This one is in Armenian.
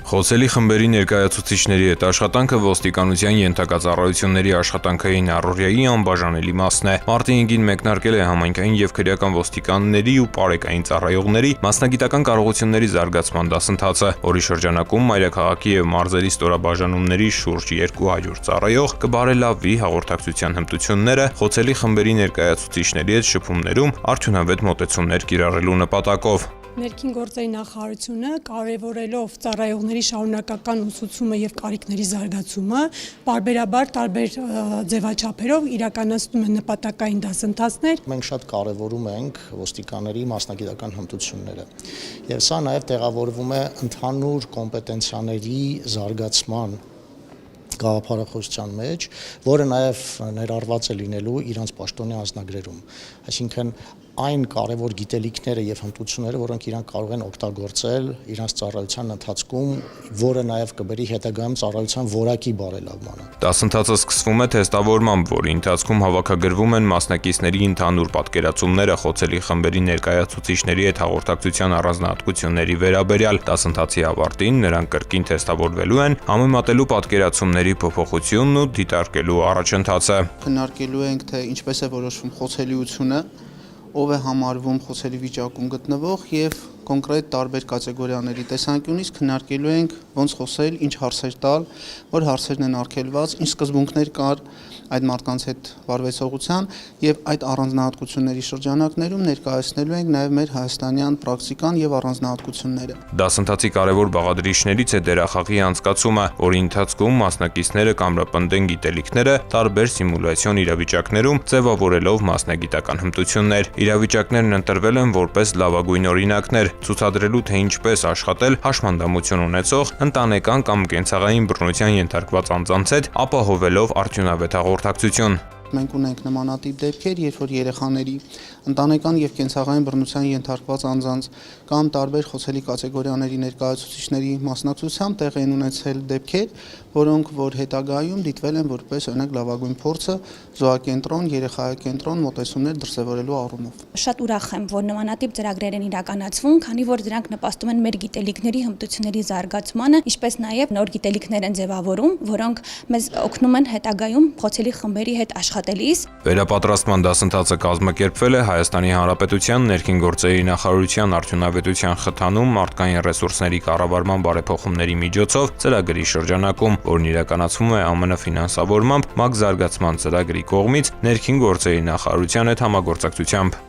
Խոցելի խմբերի ներկայացուցիչների հետ աշխատանքը ոստիկանության ենթակածառայությունների աշխատանքային առօրյայի անբաժանելի մասն է։ Մարտի 5-ին մեկնարկել է համայնքային եւ քրեական ոստիկանների ու պարեկային ծառայողների մասնագիտական կարողությունների զարգացման դասընթացը, որի շրջանակում մայրաքաղաքի եւ մարզերի ստորաբաժանումների շուրջ 200 ծառայող կբարելավի հաղորդակցության հմտությունները խոցելի խմբերի ներկայացուցիչների հետ շփումներում արդյունավետ մոտեցումներ կիրառելու նպատակով։ Ներքին գործերի նախարարությունը կարևորելով ծառայողների շարունակական ուսուցումը եւ կարիքների զարգացումը, բարբերաբար տարբեր ձևաչափերով իրականացնում է նպատակային դասընթացներ։ Մենք շատ կարևորում ենք ոստիկանների մասնագիտական հմտությունները եւ սա նաեւ տեղավորվում է ընդհանուր կոմպետենցիաների զարգացման գաղափարախոսության մեջ, որը նաև ներառված է լինելու իրանց պաշտոնի անձնագրերում, այսինքն այն կարևոր գիտելիքները եւ հմտությունները, որոնք իրանք կարող են օգտագործել իրանց ծառայության ընթացքում, որը նաև կբերի հետագայում ծառայության որակի բարելավմանը։ Դասընթացը սկսվում է թեստավորմամբ, որի ընթացքում հավաքագրվում են մասնակիցների ընդհանուր պատկերացումները խոցելի խմբերի ներկայացուցիչների հետ հաղորդակցության առանձնահատկությունների վերաբերյալ։ Դասընթացի ավարտին նրանք կրկին թեստավորվելու են համեմատելու պատկերացումների փոփոխությունն ու դիտարկելու առաջընթացը։ Քննարկելու ենք, թե ինչպես է որոշվում խոցելիությունը, ով է համարվում խոցելի վիճակում գտնվող եւ կոնկրետ տարբեր կատեգորիաների տեսանկյունից քննարկելու ենք ոնց խոսել, ինչ հարցեր տալ, որ հարցերն են արգելված, ինչ սկզբունքներ կար այդ մարդկանց հետ վարվեցողության եւ այդ առանձնահատկությունների շրջանակներում ներկայացնելու ենք նաեւ մեր հայաստանյան պրակտիկան եւ առանձնահատկությունները։ Դասընթացի կարևոր բաղադրիչներից է դերախաղի անցկացումը, որի ընթացքում մասնակիցները կամրապնդեն գիտելիքները տարբեր սիմուլյացիոն իրավիճակներում, ձևավորելով մասնագիտական հմտություններ։ Իրավիճակներն ընտրվել են որպես լավագույն օրինակներ, ցուցադրելու թե ինչպես աշխատել հաշմանդամություն ունեցող ընտանեկան կամ կենցաղային բռնության ենթարկված անձանց հետ, ապահովելով արդյունավետ հաղորդակցություն։ Մենք ունենք նմանատիպ դեպքեր, երբ որ երեխաների ընտանեկան եւ կենցաղային բռնության ենթարկված անձանց կամ տարբեր խոցելի կատեգորիաների ներկայացուցիչների մասնակցությամբ տեղի են ունեցել դեպքեր, որոնք որ հետագայում դիտվել են որպես օրինակ լավագույն փորձը զոհակենտրոն, երեխայակենտրոն մոտեցումներ դրսևորելու առումով։ Շատ ուրախ եմ, որ նմանատիպ ծրագրեր են իրականացվում, քանի որ դրանք նպաստում են մեր գիտելիքների հմտությունների զարգացմանը, ինչպես նաեւ նոր գիտելիքներ են ձևավորում, որոնք մեզ օգնում են հետագայում խոցելի խմբերի հետ աշխատելիս։ Վերապատրաստման դասընթացը կազմակերպվել է Հայաստանի Հանրապետության ներքին գործերի նախարարության արդյունավետության խթանում մարդկային ռեսուրսների կառավարման բարեփոխումների միջոցով ծրագրի շրջանակում, որն իրականացվում է ԱՄՆ ֆինանսավորմամբ ՄԱԿ զարգացման ծրագրի կողմից ներքին գործերի նախարարության հետ համագործակցությամբ։